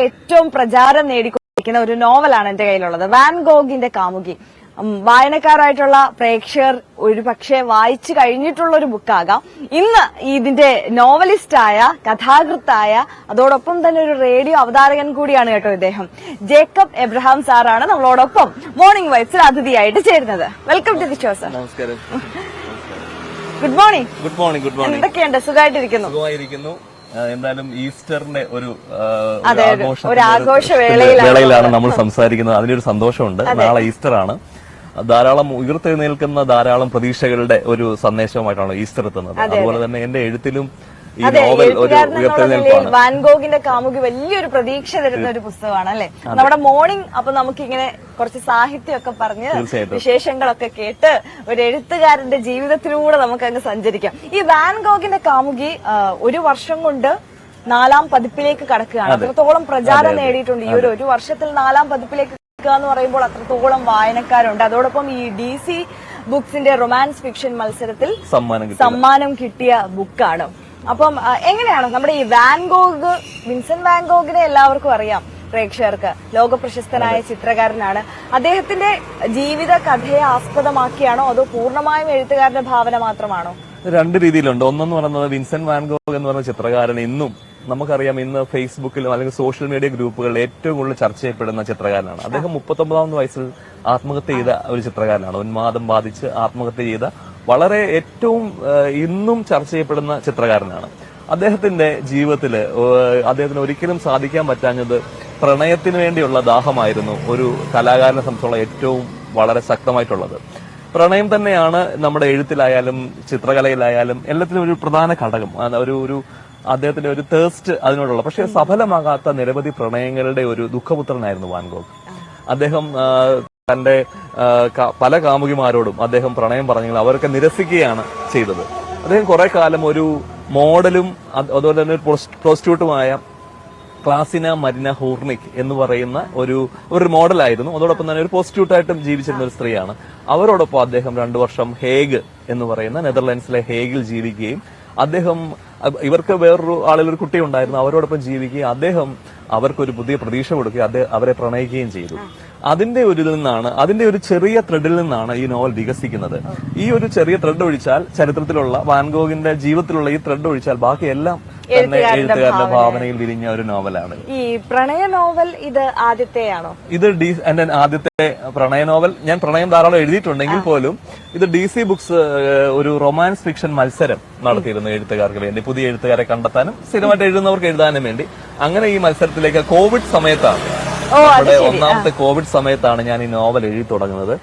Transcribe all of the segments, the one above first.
ഏറ്റവും പ്രചാരം നേടിക്കൊണ്ടിരിക്കുന്ന ഒരു നോവലാണ് എന്റെ കയ്യിലുള്ളത്, വാൻ ഗോഗിന്റെ കാമുകി. വായനക്കാരായിട്ടുള്ള പ്രേക്ഷകർ ഒരു പക്ഷേ വായിച്ചു കഴിഞ്ഞിട്ടുള്ള ഒരു ബുക്കാകാം. ഇന്ന് ഇതിന്റെ നോവലിസ്റ്റായ, കഥാകൃത്തായ, അതോടൊപ്പം തന്നെ ഒരു റേഡിയോ അവതാരകൻ കൂടിയാണ് കേട്ടോ ഇദ്ദേഹം. ജേക്കബ് എബ്രഹാം സാറാണ് നമ്മളോടൊപ്പം മോർണിംഗ് വൈബ്സിൽ അതിഥിയായിട്ട് ചേരുന്നത്. Welcome to the show sir. നമസ്കാരം. Good morning. Good morning. Good morning. എന്തൊക്കെയുണ്ട്? സുഖമായിട്ടിരിക്കുന്നു. എന്തായാലും ഈസ്റ്ററിന്റെ ഒരു വേളയിലാണ് നമ്മൾ സംസാരിക്കുന്നത്. അതിലൊരു സന്തോഷമുണ്ട്. നാളെ ഈസ്റ്റർ ആണ്. ധാരാളം ഉയർത്തെഴുന്നേൽക്കുന്ന ധാരാളം പ്രതീക്ഷകളുടെ ഒരു സന്ദേശമായിട്ടാണ് ഈസ്റ്റർ എത്തുന്നത്. അതുപോലെ തന്നെ എന്റെ എഴുത്തിലും ഈ നോവൽ ഒരു ഉയർത്തെഴുന്നേൽപ്പാണ്. വാൻ ഗോഗിന്റെ കാമുകി വലിയൊരു പ്രതീക്ഷ തരുന്ന ഒരു പുസ്തകമാണ് അല്ലെ നമ്മുടെ മോർണിംഗ്. അപ്പൊ നമുക്കിങ്ങനെ കുറച്ച് സാഹിത്യമൊക്കെ പറഞ്ഞ് വിശേഷങ്ങളൊക്കെ കേട്ട് ഒരു എഴുത്തുകാരന്റെ ജീവിതത്തിലൂടെ നമുക്ക് അങ്ങ് സഞ്ചരിക്കാം. ഈ വാൻ ഗോഗിന്റെ കാമുകി ഒരു വർഷം കൊണ്ട് 4ാം പതിപ്പിലേക്ക് കടക്കുകയാണ്. അത്രത്തോളം പ്രചാരം നേടിയിട്ടുണ്ട്. ഈ ഒരു വർഷത്തിൽ 4ാം പതിപ്പിലേക്ക് എന്ന് പറയുമ്പോൾ അത്രത്തോളം വായനക്കാരുണ്ട്. അതോടൊപ്പം ഈ DC ബുക്സിന്റെ റൊമാൻസ് ഫിക്ഷൻ മത്സരത്തിൽ സമ്മാനം കിട്ടിയ ബുക്കാണ്. അപ്പം എങ്ങനെയാണ് നമ്മുടെ ഈ വാൻ ഗോഗ്, വിൻസെന്റ് വാൻ ഗോഗിനെ എല്ലാവർക്കും അറിയാം, പ്രേക്ഷകർക്ക് ലോകപ്രശസ്തനായ ചിത്രകാരനാണ്. അദ്ദേഹത്തിന്റെ ജീവിത കഥയെ ആസ്പദമാക്കിയാണോ അതോ പൂർണ്ണമായും എഴുത്തുകാരന്റെ ഭാവന മാത്രമാണോ? രണ്ട് രീതിയിലുണ്ട്. ഒന്നെന്ന് പറയുന്നത് വിൻസെന്റ് വാൻ ഗോഗ് എന്ന് പറയുന്ന ചിത്രകാരൻ ഇന്നും നമുക്കറിയാം, ഇന്ന് ഫേസ്ബുക്കിലും അല്ലെങ്കിൽ സോഷ്യൽ മീഡിയ ഗ്രൂപ്പുകളിൽ ഏറ്റവും കൂടുതൽ ചർച്ച ചെയ്യപ്പെടുന്ന ചിത്രകാരനാണ് അദ്ദേഹം. 39ാമത്തെ വയസ്സിൽ ആത്മഹത്യ ചെയ്ത ഒരു ചിത്രകാരനാണ്. ഉന്മാദം ബാധിച്ച് ആത്മഹത്യ ചെയ്ത വളരെ ഏറ്റവും ഇന്നും ചർച്ച ചെയ്യപ്പെടുന്ന ചിത്രകാരനാണ്. അദ്ദേഹത്തിന്റെ ജീവിതത്തില് അദ്ദേഹത്തിന് ഒരിക്കലും സാധിക്കാൻ പറ്റാഞ്ഞത് പ്രണയത്തിന് വേണ്ടിയുള്ള ദാഹമായിരുന്നു ഒരു കലാകാരനെ സംബന്ധിച്ചുള്ള ഏറ്റവും വളരെ ശക്തമായിട്ടുള്ളത്. പ്രണയം തന്നെയാണ് നമ്മുടെ എഴുത്തിലായാലും ചിത്രകലയിലായാലും എല്ലാത്തിനും ഒരു പ്രധാന ഘടകം. ഒരു അദ്ദേഹത്തിന്റെ ഒരു തേഴ്സ്റ്റ് അതിനോടുള്ള, പക്ഷെ സഫലമാകാത്ത നിരവധി പ്രണയങ്ങളുടെ ഒരു ദുഃഖപുത്രനായിരുന്നു വാൻ ഗോഗ്. അദ്ദേഹം തന്റെ പല കാമുകിമാരോടും അദ്ദേഹം പ്രണയം പറഞ്ഞെങ്കിൽ അവരൊക്കെ നിരസിക്കുകയാണ് ചെയ്തത്. അദ്ദേഹം കുറെ കാലം ഒരു മോഡലും അതുപോലെ തന്നെ പ്രോസ്റ്റിറ്റ്യൂട്ടുമായ ക്ലാസിന മരിന ഹൂർണിക് എന്ന് പറയുന്ന ഒരു മോഡലായിരുന്നു. അതോടൊപ്പം തന്നെ ഒരു പ്രോസ്റ്റിറ്റ്യൂട്ടായിട്ടും ജീവിച്ചിരുന്ന ഒരു സ്ത്രീയാണ്. അവരോടൊപ്പം അദ്ദേഹം 2 വർഷം ഹേഗ് എന്ന് പറയുന്ന നെതർലാൻഡ്സിലെ ഹേഗിൽ ജീവിക്കുകയും അദ്ദേഹം ഇവർക്ക് വേറൊരു ആളിലൊരു കുട്ടി ഉണ്ടായിരുന്നു, അവരോടൊപ്പം ജീവിക്കുകയും അദ്ദേഹം അവർക്കൊരു പുതിയ പ്രതീക്ഷ കൊടുക്കുകയും അവരെ പ്രണയിക്കുകയും ചെയ്തു. അതിന്റെ ഒരു ചെറിയ ത്രെഡിൽ നിന്നാണ് ഈ നോവൽ വികസിക്കുന്നത്. ഈ ഒരു ചെറിയ ത്രെഡ് ഒഴിച്ചാൽ, ചരിത്രത്തിലുള്ള വാൻ ഗോഗിന്റെ ജീവിതത്തിലുള്ള ഈ ത്രെഡ് ഒഴിച്ചാൽ ബാക്കിയെല്ലാം തന്നെ എഴുത്തുകാരന്റെ ഭാവനയിൽ വിരിഞ്ഞ ഒരു നോവലാണ്. ഈ പ്രണയ നോവൽ ഇത് ആദ്യത്തെയാണോ? ഇത് എന്റെ ആദ്യത്തെ പ്രണയ നോവൽ. ഞാൻ പ്രണയം ധാരാളം എഴുതിയിട്ടുണ്ടെങ്കിൽ പോലും ഇത് DC ബുക്സ് ഒരു റൊമാൻസ് ഫിക്ഷൻ മത്സരം നടത്തിയിരുന്നു എഴുത്തുകാർക്ക് വേണ്ടി, പുതിയ എഴുത്തുകാരെ കണ്ടെത്താനും സ്ഥിരമായിട്ട് എഴുതുന്നവർക്ക് എഴുതാനും വേണ്ടി. അങ്ങനെ ഈ മത്സരത്തിലേക്ക് കോവിഡ് സമയത്താണ്, നമ്മുടെ 1ാമത്തെ കോവിഡ് സമയത്താണ് ഞാൻ ഈ നോവൽ എഴുതി തുടങ്ങുന്നത്.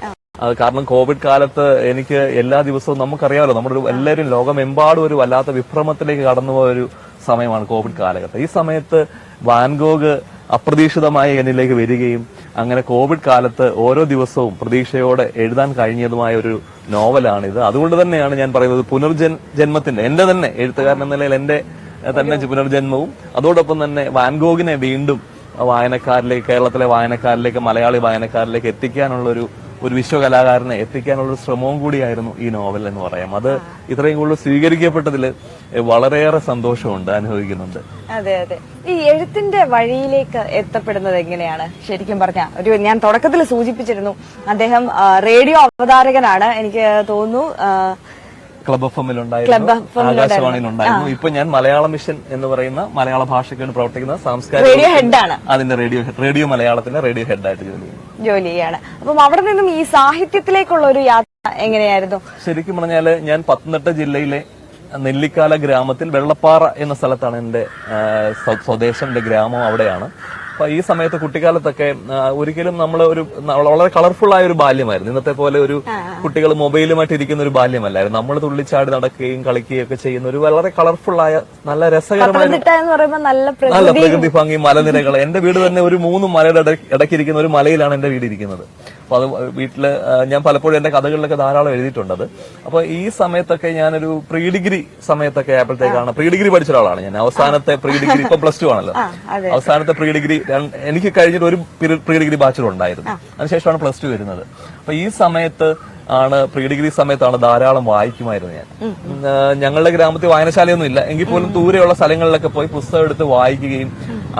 കാരണം കോവിഡ് കാലത്ത് എനിക്ക് എല്ലാ ദിവസവും നമുക്കറിയാമല്ലോ, നമ്മുടെ എല്ലാവരും ലോകമെമ്പാടും ഒരു വല്ലാത്ത വിഭ്രമത്തിലേക്ക് കടന്നുപോയ ഒരു സമയമാണ് കോവിഡ് കാലഘട്ടം. ഈ സമയത്ത് വാൻ ഗോഗ് അപ്രതീക്ഷിതമായി എന്നിലേക്ക് വരികയും അങ്ങനെ കോവിഡ് കാലത്ത് ഓരോ ദിവസവും പ്രതീക്ഷയോടെ എഴുതാൻ കഴിഞ്ഞതുമായ ഒരു നോവലാണിത്. അതുകൊണ്ട് തന്നെയാണ് ഞാൻ പറയുന്നത് പുനർജന്മത്തിന്റെ, എന്റെ തന്നെ എഴുത്തുകാരൻ എന്ന നിലയിൽ എന്റെ തന്നെ പുനർജന്മവും അതോടൊപ്പം തന്നെ വാൻ ഗോഗിനെ വീണ്ടും വായനക്കാരിലേക്ക്, കേരളത്തിലെ വായനക്കാരിലേക്ക്, മലയാളി വായനക്കാരിലേക്ക് എത്തിക്കാനുള്ള ഒരു വിശ്വകലാകാരനെ എത്തിക്കാനുള്ള ശ്രമവും കൂടിയായിരുന്നു ഈ നോവൽ എന്ന് പറയാം. അത് ഇത്രയും കൂടുതൽ സ്വീകരിക്കപ്പെട്ടതിൽ വളരെയേറെ സന്തോഷമുണ്ട്, അനുഭവിക്കുന്നുണ്ട്. അതെ അതെ. ഈ എഴുത്തിന്റെ വഴിയിലേക്ക് എത്തപ്പെടുന്നത് എങ്ങനെയാണ്? ശരിക്കും പറഞ്ഞ ഞാൻ തുടക്കത്തിൽ സൂചിപ്പിച്ചിരുന്നു, അദ്ദേഹം റേഡിയോ അവതാരകനാണ്. എനിക്ക് തോന്നുന്നു ക്ലബ് എഫ്എമ്മിലുണ്ടായിരുന്നു, ആകാശവാണിയിലുണ്ടായിരുന്നു. ഇപ്പൊ ഞാൻ മലയാള മിഷൻ എന്ന് പറയുന്ന മലയാള ഭാഷയ്ക്ക് വേണ്ടി പ്രവർത്തിക്കുന്ന സാംസ്കാരിക ഹെഡാണ്. അതിന്റെ റേഡിയോ മലയാളത്തിന്റെ റേഡിയോ ഹെഡായിട്ട് ജോലി ചെയ്യാണ്. അപ്പം അവിടെ നിന്നും ഈ സാഹിത്യത്തിലേക്കുള്ള ഒരു യാത്ര എങ്ങനെയായിരുന്നു? ശരിക്കും പറഞ്ഞാല് ഞാൻ പത്തനംതിട്ട ജില്ലയിലെ നെല്ലിക്കാല ഗ്രാമത്തിൽ വെള്ളപ്പാറ എന്ന സ്ഥലത്താണ് എന്റെ സ്വദേശം, എന്റെ ഗ്രാമം അവിടെയാണ്. അപ്പൊ ഈ സമയത്ത് കുട്ടിക്കാലത്തൊക്കെ ഒരിക്കലും നമ്മൾ വളരെ കളർഫുൾ ആയ ഒരു ബാല്യമായിരുന്നു. ഇന്നത്തെ പോലെ ഒരു കുട്ടികൾ മൊബൈലുമായിട്ട് ഇരിക്കുന്ന ഒരു ബാല്യമല്ലായിരുന്നു. നമ്മൾ തുള്ളിച്ചാടി നടക്കുകയും കളിക്കുകയും ഒക്കെ ചെയ്യുന്ന ഒരു വളരെ കളർഫുൾ ആയ നല്ല രസകരമായ നല്ല പ്രകൃതി ഭംഗി, മലനിരകൾ. എന്റെ വീട് തന്നെ ഒരു 3 മലയുടെ ഇടയ്ക്കിരിക്കുന്ന ഒരു മലയിലാണ് എന്റെ വീട് ഇരിക്കുന്നത്. അപ്പൊ അത് വീട്ടില് ഞാൻ പലപ്പോഴും എന്റെ കഥകളിലൊക്കെ ധാരാളം എഴുതിയിട്ടുണ്ട്. അപ്പൊ ഈ സമയത്തൊക്കെ ഞാനൊരു പ്രീ ഡിഗ്രി സമയത്തൊക്കെ ആയപ്പോഴത്തേക്കാണ്, പ്രീ ഡിഗ്രി പഠിച്ച ഒരാളാണ് ഞാൻ. അവസാനത്തെ പ്രീ ഡിഗ്രി, ഇപ്പൊ +2 ആണല്ലോ, അവസാനത്തെ പ്രീ ഡിഗ്രി എനിക്ക് കഴിഞ്ഞിട്ട് ഒരു പ്രീ ഡിഗ്രി ബാച്ചിലർ ഉണ്ടായിരുന്നു. അതിനുശേഷമാണ് +2 വരുന്നത്. അപ്പൊ ഈ സമയത്ത് ആണ്, പ്രീ ഡിഗ്രി സമയത്താണ് ധാരാളം വായിക്കുമായിരുന്നു ഞാൻ. ഞങ്ങളുടെ ഗ്രാമത്തിൽ വായനശാലയൊന്നും ഇല്ല, എങ്കിൽ പോലും ദൂരെയുള്ള സ്ഥലങ്ങളിലൊക്കെ പോയി പുസ്തകം എടുത്ത് വായിക്കുകയും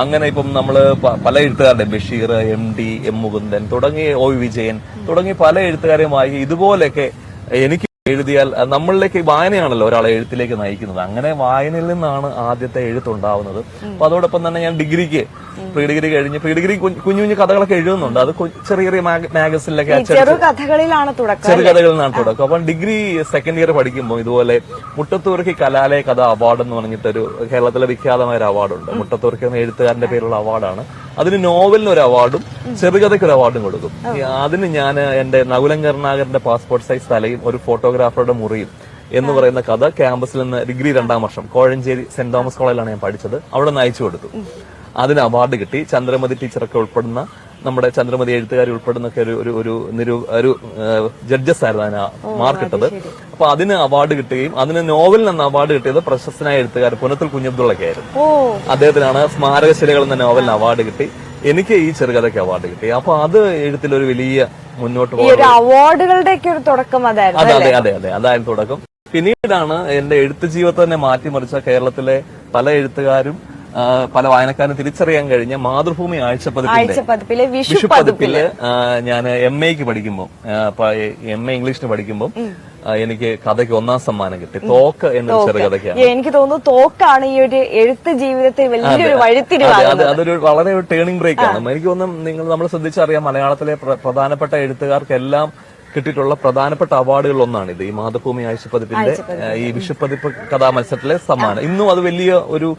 അങ്ങനെ ഇപ്പം നമ്മള് പല എഴുത്തുകാരുടെ ബഷീർ, MD, M. മുകുന്ദൻ തുടങ്ങിയ OV വിജയൻ തുടങ്ങിയ പല എഴുത്തുകാരെയും വായിക്കുക. ഇതുപോലെയൊക്കെ എനിക്ക് എഴുതിയാൽ നമ്മളിലേക്ക് വായനയാണല്ലോ ഒരാളെ എഴുത്തിലേക്ക് നയിക്കുന്നത്. അങ്ങനെ വായനയിൽ നിന്നാണ് ആദ്യത്തെ എഴുത്തുണ്ടാവുന്നത്. അപ്പൊ അതോടൊപ്പം തന്നെ ഞാൻ പ്രീ ഡിഗ്രി കഴിഞ്ഞ് കുഞ്ഞു കുഞ്ഞു കഥകളൊക്കെ എഴുതുന്നുണ്ട്. അത് ചെറിയ ചെറിയ മാഗസിനിലൊക്കെ ചെറുകഥകളിലാണ് തുടക്കം. അപ്പം ഡിഗ്രി സെക്കൻഡ് ഇയർ പഠിക്കുമ്പോൾ ഇതുപോലെ മുട്ടത്തൂർക്കി കലാലയ കഥ അവാർഡ് എന്ന് പറഞ്ഞിട്ടൊരു കേരളത്തിലെ വിഖ്യാതമായ ഒരു അവാർഡുണ്ട്. മുട്ടത്തൂർക്കി എന്ന എഴുത്തുകാരന്റെ പേരുള്ള അവാർഡാണ്. അതിന് നോവലിന് ഒരു അവാർഡും ചെറുകഥയ്ക്ക് ഒരു അവാർഡും കൊടുക്കും. അതിന് ഞാൻ എന്റെ നകുലൻ കരുണാകരന്റെ പാസ്പോർട്ട് സൈസ് തലയും ഒരു ഫോട്ടോഗ്രാഫറുടെ മുറിയും എന്ന് പറയുന്ന കഥ ക്യാമ്പസിൽ നിന്ന് ഡിഗ്രി 2ാം വർഷം കോഴഞ്ചേരി സെന്റ് തോമസ് കോളേജിലാണ് ഞാൻ പഠിച്ചത്. അവിടെ നിന്ന് അയച്ചു കൊടുത്തു. അതിന് അവാർഡ് കിട്ടി. ചന്ദ്രമതി ടീച്ചറൊക്കെ ഉൾപ്പെടുന്ന, നമ്മുടെ ചന്ദ്രമതി എഴുത്തുകാരി ഉൾപ്പെടുന്നൊക്കെ ഒരു ജഡ്ജസ് ആയിരുന്നു അതിന് മാർക്ക് ഇട്ടത്. അപ്പൊ അതിന് അവാർഡ് കിട്ടുകയും അതിന് നോവലിൽ നിന്ന് അവാർഡ് കിട്ടിയത് പ്രശസ്തനായ എഴുത്തുകാരൻ പുനത്തിൽ കുഞ്ഞബ്ദുള്ളൊക്കെ ആയിരുന്നു. അദ്ദേഹത്തിനാണ് സ്മാരകശിലകൾ എന്ന നോവലിന് അവാർഡ് കിട്ടി. എനിക്ക് ഈ ചെറുകഥയ്ക്ക് അവാർഡ് കിട്ടി. അപ്പൊ അത് എഴുത്തിലൊരു വലിയ മുന്നോട്ട് പോകുന്നത് അവാർഡുകളുടെ ഒരു തുടക്കം അതായിരുന്നു. അതായിരുന്നു തുടക്കം. പിന്നീടാണ് എന്റെ എഴുത്ത് ജീവിതത്തെ തന്നെ മാറ്റിമറിച്ച കേരളത്തിലെ പല എഴുത്തുകാരും പല വായനക്കാരും തിരിച്ചറിയാൻ കഴിഞ്ഞ മാതൃഭൂമി ആഴ്ചപ്പതിപ്പിലെ വിഷുപ്പതിപ്പില് ഞാൻ MA പഠിക്കുമ്പോൾ MA ഇംഗ്ലീഷിന് പഠിക്കുമ്പോൾ എനിക്ക് കഥയ്ക്ക് 1ാം സമ്മാനം കിട്ടി. തോക്ക് എന്നൊരു ചെറുകഥയ്ക്കാണ്. എനിക്ക് തോന്നുന്നു തോക്കാണ് ഈ ഒരു എഴുത്ത് ജീവിതത്തിൽ വലിയൊരു വഴിത്തിരിവ്. അതൊരു വളരെ ടേണിംഗ് ബ്രേക്ക് ആണ്. എനിക്ക് തോന്നുന്നു നമ്മൾ ശ്രദ്ധിച്ചറിയാം, മലയാളത്തിലെ പ്രധാനപ്പെട്ട എഴുത്തുകാർക്കെല്ലാം കിട്ടിയിട്ടുള്ള പ്രധാനപ്പെട്ട അവാർഡുകൾ ഒന്നാണിത്. ഈ മാതൃഭൂമി ആഴ്ചപ്പതിപ്പിന്റെ ഈ വിഷുപ്പതിപ്പ് കഥാമത്സരത്തിലെ സമ്മാനം ഇന്നും അത് വലിയ ഒരു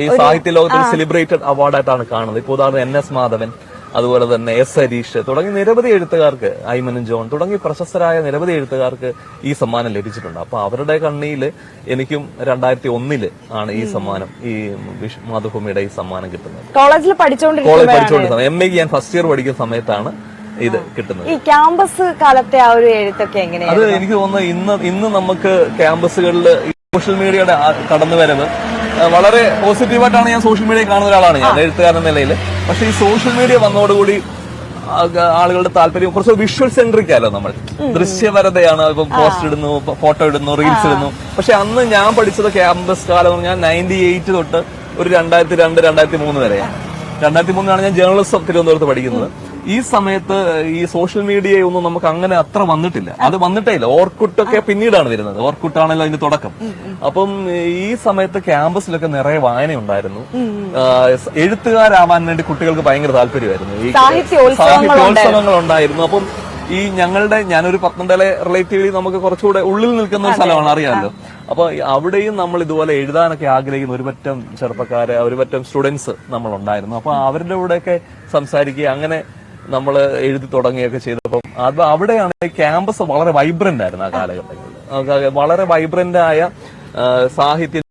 ഈ സാഹിത്യ ലോകത്തിൽ സെലിബ്രേറ്റഡ് അവാർഡായിട്ടാണ് കാണുന്നത്. ഇപ്പോൾ ഉദാഹരണം NS മാധവൻ, അതുപോലെ തന്നെ S. ഹരീഷ് തുടങ്ങി നിരവധി എഴുത്തുകാർക്ക്, ഐമനും ജോൺ തുടങ്ങി പ്രശസ്തരായ നിരവധി എഴുത്തുകാർക്ക് ഈ സമ്മാനം ലഭിച്ചിട്ടുണ്ട്. അപ്പൊ അവരുടെ കണ്ണിയില് എനിക്കും 2001 ആണ് ഈ സമ്മാനം, ഈ മാതൃഭൂമിയുടെ ഈ സമ്മാനം കിട്ടുന്നത്. കോളേജിൽ പഠിച്ചുകൊണ്ടിരുന്ന MA ഞാൻ ഫസ്റ്റ് ഇയർ പഠിക്കുന്ന സമയത്താണ് ഇത് കിട്ടുന്നത്. ഈ ക്യാമ്പസ് കാലത്തെ ആ ഒരു എഴുത്തൊക്കെ എങ്ങനെയാണ്? അത് എനിക്ക് തോന്നുന്നു ഇന്ന് നമുക്ക് ക്യാമ്പസുകളിൽ സോഷ്യൽ മീഡിയയുടെ കടന്നുവരവ് വളരെ പോസിറ്റീവായിട്ടാണ് ഞാൻ സോഷ്യൽ മീഡിയ കാണുന്ന ഒരാളാണ് ഞാൻ എഴുത്തുകാരൻ നിലയിൽ. പക്ഷെ ഈ സോഷ്യൽ മീഡിയ വന്നതോടുകൂടി ആളുകളുടെ താല്പര്യം കുറച്ച് വിഷ്വൽ സെൻട്രിക് ആയല്ലോ. നമ്മൾ ദൃശ്യപരതയാണ്. ഇപ്പം പോസ്റ്റ് ഇടുന്നു, ഫോട്ടോ ഇടുന്നു, റീൽസ് ഇടുന്നു. പക്ഷെ അന്ന് ഞാൻ പഠിച്ചത് ക്യാമ്പസ് കാലം എന്ന് പറഞ്ഞാൽ 98 തൊട്ട് ഒരു 2002, 2003 വരെയാണ്. 2003 ഞാൻ ജേർണലിസം തിരുവനന്തപുരത്ത് പഠിക്കുന്നത്. ഈ സമയത്ത് ഈ സോഷ്യൽ മീഡിയ ഒന്നും നമുക്ക് അങ്ങനെ അത്ര വന്നിട്ടില്ല. അത് വന്നിട്ടേ ഇല്ല. ഓർക്കുട്ടൊക്കെ പിന്നീടാണ് വരുന്നത്. ഓർക്കുട്ടാണല്ലോ അതിന്റെ തുടക്കം. അപ്പം ഈ സമയത്ത് ക്യാമ്പസിലൊക്കെ നിറയെ വായന ഉണ്ടായിരുന്നു. എഴുത്തുകാരാവാൻ വേണ്ടി കുട്ടികൾക്ക് ഭയങ്കര താല്പര്യമായിരുന്നു. ഈ സാഹിത്യോത്സവങ്ങൾ ഉണ്ടായിരുന്നു. അപ്പം ഈ ഞാനൊരു പത്തനംതിട്ടയിലെ റിലേറ്റീവ്ലി നമുക്ക് കുറച്ചുകൂടെ ഉള്ളിൽ നിൽക്കുന്ന ഒരു സ്ഥലമാണ്, അറിയാമല്ലോ. അപ്പൊ അവിടെയും നമ്മൾ ഇതുപോലെ എഴുതാനൊക്കെ ആഗ്രഹിക്കുന്ന ഒരുപറ്റം ചെറുപ്പക്കാര്, ഒരുപറ്റം സ്റ്റുഡൻസ് നമ്മളുണ്ടായിരുന്നു. അപ്പൊ അവരുടെ കൂടെയൊക്കെ സംസാരിക്കുക, അങ്ങനെ നമ്മൾ എഴുതി തുടങ്ങുകയൊക്കെ ചെയ്തപ്പം അത് അവിടെയാണ് ക്യാമ്പസ് വളരെ വൈബ്രന്റ് ആയിരുന്നു. ആ കാലഘട്ടങ്ങളിൽ വളരെ വൈബ്രന്റ് ആയ സാഹിത്യം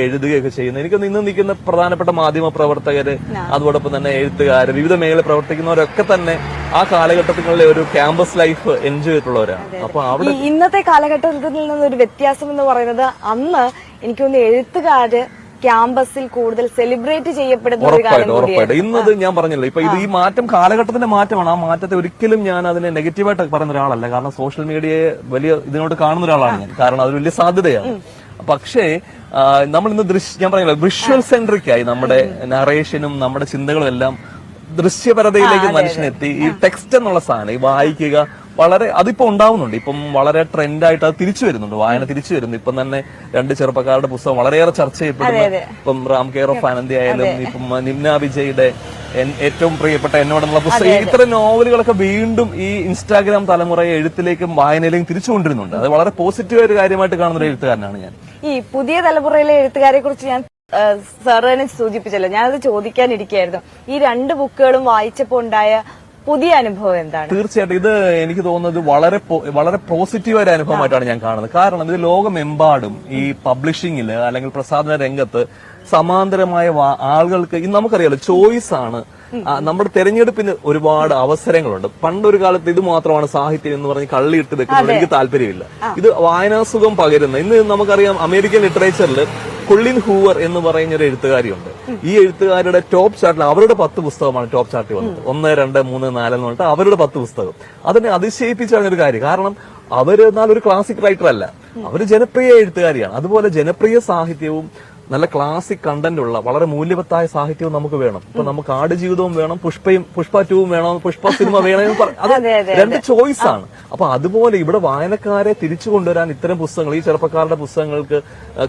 എഴുതുകയൊക്കെ ചെയ്യുന്നത്. എനിക്കൊന്ന് ഇന്ന് നിൽക്കുന്ന പ്രധാനപ്പെട്ട മാധ്യമ പ്രവർത്തകര്, അതോടൊപ്പം തന്നെ എഴുത്തുകാര്, വിവിധ മേഖലയിൽ പ്രവർത്തിക്കുന്നവരൊക്കെ തന്നെ ആ കാലഘട്ടത്തിലുള്ള ഒരു ക്യാമ്പസ് ലൈഫ് എൻജോയ് ചെയ്തിട്ടുള്ളവരാണ്. അപ്പൊ അവിടെ ഇന്നത്തെ കാലഘട്ടത്തിൽ നിന്നൊരു വ്യത്യാസം എന്ന് പറയുന്നത്, അന്ന് എനിക്കൊന്ന് എഴുത്തുകാര് ക്യാമ്പസിൽ കൂടുതൽ സെലിബ്രേറ്റ് ചെയ്യപ്പെടുന്ന ഒരു കാലം കൂടിയാണ്. ഇന്നത് ഞാൻ പറഞ്ഞല്ലോ, ഇപ്പൊ ഇത് ഈ മാറ്റം കാലഘട്ടത്തിന്റെ മാറ്റമാണ്. ആ മാറ്റത്തെ ഒരിക്കലും ഞാൻ അതിനെ നെഗറ്റീവായിട്ട് പറയുന്ന ഒരാളല്ല. കാരണം സോഷ്യൽ മീഡിയയെ വലിയ ഇതിനോട് കാണുന്ന ഒരാളാണ് ഞാൻ. കാരണം അതൊരു വലിയ സാധ്യതയാണ്. പക്ഷേ നമ്മൾ ഇന്ന് ഞാൻ പറഞ്ഞല്ലോ വിഷ്വൽ സെൻട്രിക് ആയി. നമ്മുടെ നറേഷനും നമ്മുടെ ചിന്തകളും എല്ലാം ദൃശ്യപരതയിലേക്ക് മനുഷ്യനെത്തി. ഈ ടെക്സ്റ്റ് എന്നുള്ള സാധനം, ഈ വായിക്കുക, വളരെ അതിപ്പോ ഉണ്ടാവുന്നുണ്ട്. ഇപ്പം വളരെ ട്രെൻഡായിട്ട് അത് തിരിച്ചു വരുന്നുണ്ട്. വായന തിരിച്ചു വരുന്നു. ഇപ്പം തന്നെ 2 ചെറുപ്പക്കാരുടെ പുസ്തകം വളരെയേറെ ചർച്ച ചെയ്യപ്പെടുന്നു. ഇപ്പം റാം കെയർ ഓഫ് ആനന്ദി ആയാലും, ഇപ്പം നിമ്ന വിജയുടെ ഏറ്റവും പ്രിയപ്പെട്ട എന്നോടുള്ള പുസ്തകം, ഇത്തരം നോവലുകളൊക്കെ വീണ്ടും ഈ ഇൻസ്റ്റാഗ്രാം തലമുറയെ എഴുത്തിലേക്കും വായനയിലേക്കും തിരിച്ചു കൊണ്ടിരുന്നുണ്ട്. അത് വളരെ പോസിറ്റീവ് ഒരു കാര്യമായിട്ട് കാണുന്ന ഒരു എഴുത്തുകാരനാണ് ഞാൻ. ഈ പുതിയ തലമുറയിലെ എഴുത്തുകാരെ കുറിച്ച് ഞാൻ സാറിനെ സൂചിപ്പിച്ചല്ലോ, ഞാനത് ചോദിക്കാനിരിക്കുകയായിരുന്നു. ഈ 2 ബുക്കുകളും വായിച്ചപ്പോൾ ഉണ്ടായ പുതിയ അനുഭവം എന്താണ്? തീർച്ചയായിട്ടും ഇത് എനിക്ക് തോന്നുന്നത് വളരെ പോസിറ്റീവായ ഒരു അനുഭവമായിട്ടാണ് ഞാൻ കാണുന്നത്. കാരണം ഇത് ലോകമെമ്പാടും ഈ പബ്ലിഷിംഗില് അല്ലെങ്കിൽ പ്രസാധന രംഗത്ത് സമാന്തരമായ ആളുകൾക്ക് നമുക്കറിയാലോ ചോയ്സ് ആണ്. നമ്മുടെ തെരഞ്ഞെടുപ്പിന് ഒരുപാട് അവസരങ്ങളുണ്ട്. പണ്ടൊരു കാലത്ത് ഇത് മാത്രമാണ് സാഹിത്യം എന്ന് പറഞ്ഞ് കള്ളിയിട്ട് വെക്കുന്നത് എനിക്ക് താല്പര്യമില്ല. ഇത് വായനാസുഖം പകരുന്ന, ഇന്ന് നമുക്കറിയാം അമേരിക്കൻ ലിറ്ററേച്ചറിൽ കൊള്ളിൻ ഹൂവർ എന്ന് പറയുന്ന ഒരു എഴുത്തുകാരിയുണ്ട്. ഈ എഴുത്തുകാരുടെ ടോപ്പ് ചാർട്ടിൽ അവരുടെ 10 പുസ്തകമാണ് ടോപ്പ് ചാർട്ടിൽ വന്നത്. 1, 2, 3, 4 എന്ന് പറഞ്ഞിട്ട് അവരുടെ 10 പുസ്തകം. അതിനെ അതിശയിപ്പിച്ചാണ് ഒരു കാര്യം. കാരണം അവര് എന്നാൽ ഒരു ക്ലാസിക് റൈറ്റർ അല്ല, അവര് ജനപ്രിയ എഴുത്തുകാരിയാണ്. അതുപോലെ ജനപ്രിയ സാഹിത്യവും നല്ല ക്ലാസിക് കണ്ടന്റ് ഉള്ള വളരെ മൂല്യവത്തായ സാഹിത്യവും നമുക്ക് വേണം. ഇപ്പൊ നമുക്ക് ആടുജീവിതവും വേണം, പുഷ്പ 2 വേണം, പുഷ്പ സിനിമ വേണം, അത് രണ്ട് ചോയ്സ് ആണ്. അപ്പൊ അതുപോലെ ഇവിടെ വായനക്കാരെ തിരിച്ചു കൊണ്ടുവരാൻ ഇത്തരം പുസ്തകങ്ങൾ, ഈ ചെറുപ്പക്കാരുടെ പുസ്തകങ്ങൾക്ക്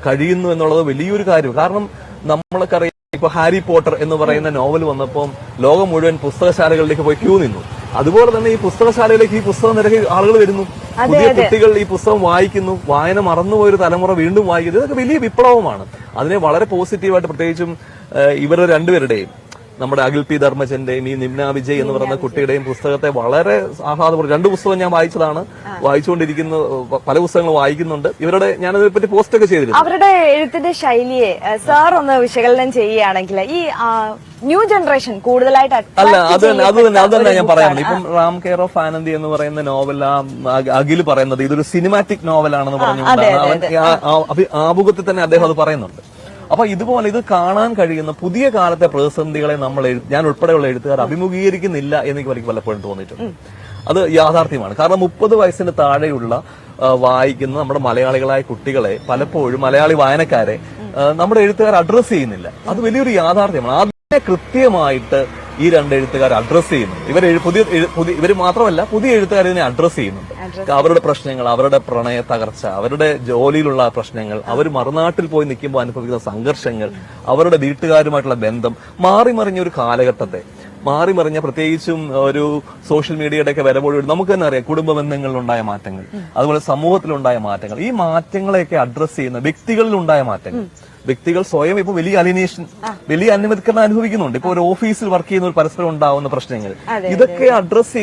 കഴിയുന്നു എന്നുള്ളത് വലിയൊരു കാര്യം. കാരണം നമ്മൾക്കറിയാം, ഇപ്പൊ ഹാരി പോട്ടർ എന്ന് പറയുന്ന നോവൽ വന്നപ്പോൾ ലോകം മുഴുവൻ പുസ്തകശാലകളിലേക്ക് പോയി ക്യൂ നിന്നു. അതുപോലെ തന്നെ ഈ പുസ്തകശാലയിലേക്ക് ഈ പുസ്തകം നിരക്കി ആളുകൾ വരുന്നു. പുതിയ കുട്ടികൾ ഈ പുസ്തകം വായിക്കുന്നു, വായന മറന്നുപോയൊരു തലമുറ വീണ്ടും വായിക്കുന്നു. ഇതൊക്കെ വലിയ വിപ്ലവമാണ്. അതിനെ വളരെ പോസിറ്റീവായിട്ട്, പ്രത്യേകിച്ചും ഇവരുടെ രണ്ടുപേരുടെയും, നമ്മുടെ അഖിൽ പി ധർമ്മജന്റെയും ഈ നിമ്ന വിജയ് എന്ന് പറയുന്ന കുട്ടിയുടെയും പുസ്തകത്തെ വളരെ ആഹ്ലാദപൂർവ്വം, 2 പുസ്തകം ഞാൻ വായിച്ചതാണ്, വായിച്ചുകൊണ്ടിരിക്കുന്ന പല പുസ്തകങ്ങൾ വായിക്കുന്നുണ്ട്. ഇവരുടെ ഞാനതിനെ പറ്റി പോസ്റ്റ് ഒക്കെ ചെയ്തിരുന്നു. അവരുടെ എഴുത്തിന്റെ ശൈലിയെ സാർ ഒന്ന് വിശകലനം ചെയ്യുകയാണെങ്കിൽ ഈ ന്യൂ ജനറേഷൻ കൂടുതലായിട്ട് അല്ല, അത് തന്നെ ഞാൻ പറയാറുണ്ട്. ഇപ്പം റാം കെയർ ഓഫ് ആനന്ദി എന്ന് പറയുന്ന നോവൽ അഖിൽ പറയുന്നത് ഇതൊരു സിനിമാറ്റിക് നോവലാണെന്ന് പറഞ്ഞുകൊണ്ടാണ് ആമുഖത്തിൽ തന്നെ അദ്ദേഹം അത് പറയുന്നുണ്ട്. അപ്പൊ ഇതുപോലെ ഇത് കാണാൻ കഴിയുന്ന പുതിയ കാലത്തെ പ്രതിസന്ധികളെ ഞാൻ ഉൾപ്പെടെയുള്ള എഴുത്തുകാർ അഭിമുഖീകരിക്കുന്നില്ല എന്ന് എനിക്ക് പലപ്പോഴും തോന്നിയിട്ടുണ്ട്. അത് യാഥാർത്ഥ്യമാണ്. കാരണം 30 വയസ്സിന് താഴെയുള്ള വായിക്കുന്ന നമ്മുടെ മലയാളികളായ കുട്ടികളെ പലപ്പോഴും, മലയാളി വായനക്കാരെ നമ്മുടെ എഴുത്തുകാർ അഡ്രസ് ചെയ്യുന്നില്ല. അത് വലിയൊരു യാഥാർത്ഥ്യമാണ്. അതിനെ കൃത്യമായിട്ട് ഈ 2 എഴുത്തുകാർ അഡ്രസ് ചെയ്യുന്നുണ്ട്. ഇവർ മാത്രമല്ല, പുതിയ എഴുത്തുകാർ ഇതിനെ അഡ്രസ് ചെയ്യുന്നുണ്ട്. അവരുടെ പ്രശ്നങ്ങൾ, അവരുടെ പ്രണയ തകർച്ച, അവരുടെ ജോലിയിലുള്ള പ്രശ്നങ്ങൾ, അവർ മറുനാട്ടിൽ പോയി നിൽക്കുമ്പോൾ അനുഭവിക്കുന്ന സംഘർഷങ്ങൾ, അവരുടെ വീട്ടുകാരുമായിട്ടുള്ള ബന്ധം, മാറിമറിഞ്ഞ ഒരു കാലഘട്ടത്തെ, മാറിമറിഞ്ഞ പ്രത്യേകിച്ചും ഒരു സോഷ്യൽ മീഡിയയുടെ ഒക്കെ വരവോടുകൂടി നമുക്ക് തന്നെ അറിയാം കുടുംബ ബന്ധങ്ങളിലുണ്ടായ മാറ്റങ്ങൾ, അതുപോലെ സമൂഹത്തിലുണ്ടായ മാറ്റങ്ങൾ, ഈ മാറ്റങ്ങളെയൊക്കെ അഡ്രസ് ചെയ്യുന്ന വ്യക്തികളിലുണ്ടായ മാറ്റങ്ങൾ. വ്യക്തികൾ സ്വയം ഇപ്പൊ വലിയ അലിനേഷൻ, വലിയ അന്യമതിക്കരണം അനുഭവിക്കുന്നുണ്ട്. ഇപ്പൊ ഒരു ഓഫീസിൽ വർക്ക് ചെയ്യുന്ന ഒരു പരസ്പരം ഉണ്ടാവുന്ന പ്രശ്നങ്ങൾ, ഇതൊക്കെ അഡ്രസ്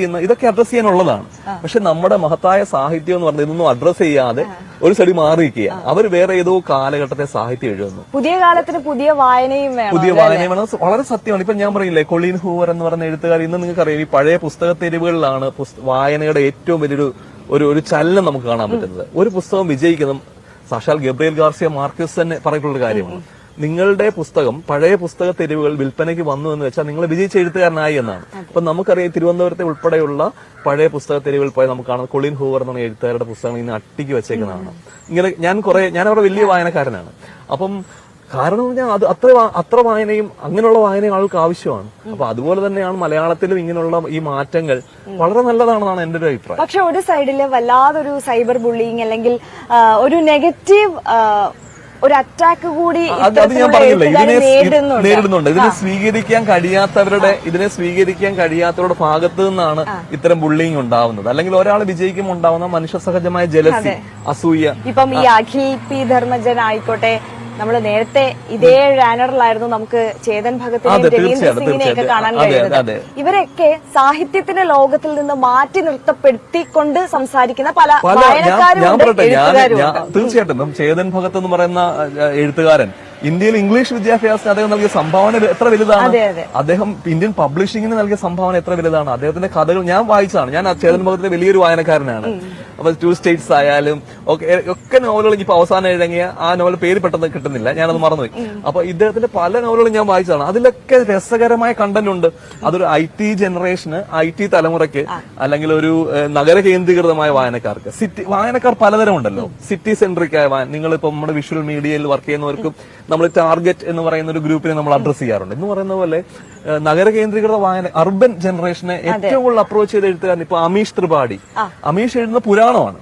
ചെയ്യാനുള്ളതാണ്. പക്ഷെ നമ്മുടെ മഹത്തായ സാഹിത്യം എന്ന് പറഞ്ഞാൽ ഇതൊന്നും അഡ്രസ് ചെയ്യാതെ ഒരു സൈഡ് മാറിയിരിക്കുക. അവർ വേറെ ഏതോ കാലഘട്ടത്തെ സാഹിത്യം എഴുതുന്നു. പുതിയ കാലത്തിന് പുതിയ വായനയും വേണം. വളരെ സത്യമാണ്. ഇപ്പൊ ഞാൻ പറയില്ലേ, കൊളീൻ ഹൂവർ എന്ന് പറയുന്ന എഴുത്തുകാർ, ഇന്ന് നിങ്ങൾക്ക് അറിയാം, ഈ പഴയ പുസ്തക തെരുവുകളിലാണ് വായനയുടെ ഏറ്റവും വലിയൊരു ഒരു ചലനം നമുക്ക് കാണാൻ പറ്റുന്നത്. ഒരു പുസ്തകം വിജയിക്കുന്ന, സാക്ഷാൽ ഗബ്രിയേൽ ഗാർസിയ മാർക്വസ് തന്നെ പറഞ്ഞിട്ടുള്ള കാര്യമാണ്. നിങ്ങളുടെ പുസ്തകം പഴയ പുസ്തക തെരുവുകൾ വിൽപ്പനയ്ക്ക് വന്നു എന്ന് വെച്ചാൽ നിങ്ങൾ വിജയിച്ച എഴുത്തുകാരനായി എന്നാണ്. അപ്പൊ നമുക്കറിയാം, തിരുവനന്തപുരത്തെ ഉൾപ്പെടെയുള്ള പഴയ പുസ്തക തെരുവുകളിൽ പോയി നമുക്ക് കാണാം കൊളിൻ ഹൂവർ എന്ന എഴുത്തുകാരുടെ പുസ്തകങ്ങൾ ഇന്ന് അട്ടിക്ക് വെച്ചേക്കുന്നതാണ്. ഇങ്ങനെ ഞാൻ അവരുടെ വലിയ വായനക്കാരനാണ്. അപ്പം കാരണം അത് അത്ര വായനയും അങ്ങനെയുള്ള വായനയും ആൾക്ക് ആവശ്യമാണ്. അപ്പൊ അതുപോലെ തന്നെയാണ് മലയാളത്തിലും ഇങ്ങനെയുള്ള ഈ മാറ്റങ്ങൾ വളരെ നല്ലതാണെന്നാണ് എന്റെ ഒരു അഭിപ്രായം. പക്ഷെ ഒരു സൈഡില് വല്ലാതൊരു സൈബർ ബുള്ളിങ് അല്ലെങ്കിൽ ഒരു നെഗറ്റീവ് ഒരു അറ്റാക്ക് കൂടി അത് ഞാൻ പറഞ്ഞില്ല, ഇതിനെ നേരിടുന്നുണ്ട്. ഇതിനെ സ്വീകരിക്കാൻ കഴിയാത്തവരുടെ ഭാഗത്ത് നിന്നാണ് ഇത്തരം ബുള്ളിങ് ഉണ്ടാവുന്നത്. അല്ലെങ്കിൽ ഒരാൾ വിജയിക്കുമ്പോൾ ഉണ്ടാവുന്ന മനുഷ്യ സഹജമായ ജലസി, അസൂയ. ഇപ്പം ഈ അഖിൽ പി ധർമ്മജൻ ആയിക്കോട്ടെ, നമ്മൾ നേരത്തെ ഇതേ ജാനറിലായിരുന്നു നമുക്ക് ചേതൻ ഭഗത്തിനെയും രവീന്ദ്ര സിംഗിനെയൊക്കെ കാണാൻ കഴിയുന്നത്. ഇവരൊക്കെ സാഹിത്യത്തിന്റെ ലോകത്തിൽ നിന്ന് മാറ്റി നിർത്തപ്പെടുത്തിക്കൊണ്ട് സംസാരിക്കുന്ന പല വായനക്കാരും. തീർച്ചയായിട്ടും ചേതൻ ഭഗത്ത് എന്ന് പറയുന്ന എഴുത്തുകാരൻ ഇന്ത്യയിൽ ഇംഗ്ലീഷ് വിദ്യാഭ്യാസത്തിന് അദ്ദേഹം നൽകിയ സംഭാവന എത്ര വലുതാണ്. അദ്ദേഹം ഇന്ത്യൻ പബ്ലിഷിംഗിന് നൽകിയ സംഭാവന എത്ര വലുതാണ്. അദ്ദേഹത്തിന്റെ കഥകൾ ഞാൻ വായിച്ചതാണ്. ഞാൻ ചേതൻ ഭഗത്തിന്റെ വലിയൊരു വായനക്കാരനാണ്. അപ്പൊ 2 സ്റ്റേറ്റ്സ് ആയാലും ഒക്കെ നോവലുകൾ ഇപ്പൊ അവസാനം എഴുതിയ ആ നോവൽ പേര് പെട്ടെന്ന് കിട്ടുന്നില്ല, ഞാനത് മറന്നുപോയി. അപ്പൊ ഇദ്ദേഹത്തിന്റെ പല നോവലുകളും ഞാൻ വായിച്ചതാണ്. അതിലൊക്കെ രസകരമായ കണ്ടന്റ് ഉണ്ട്. അതൊരു IT ജനറേഷന്, IT തലമുറയ്ക്ക്, അല്ലെങ്കിൽ ഒരു നഗര കേന്ദ്രീകൃതമായ വായനക്കാർക്ക്, വായനക്കാർ പലതരം ഉണ്ടല്ലോ. സിറ്റി സെൻട്രിക് ആയ നിങ്ങളിപ്പോ നമ്മുടെ വിഷ്വൽ മീഡിയയിൽ വർക്ക് ചെയ്യുന്നവർക്കും നമ്മൾ ടാർഗറ്റ് എന്ന് പറയുന്ന ഒരു ഗ്രൂപ്പിനെ നമ്മൾ അഡ്രസ് ചെയ്യാറുണ്ട്. എന്ന് പറയുന്ന പോലെ നഗര കേന്ദ്രീകൃത വായന, അർബൻ ജനറേഷനെ ഏറ്റവും കൂടുതൽ അപ്രോച്ച് ചെയ്ത് എഴുത്തുകാരൻ ഇപ്പൊ അമീഷ് ത്രിപാഠി. അമീഷ് എഴുതുന്ന പുരാണമാണ്,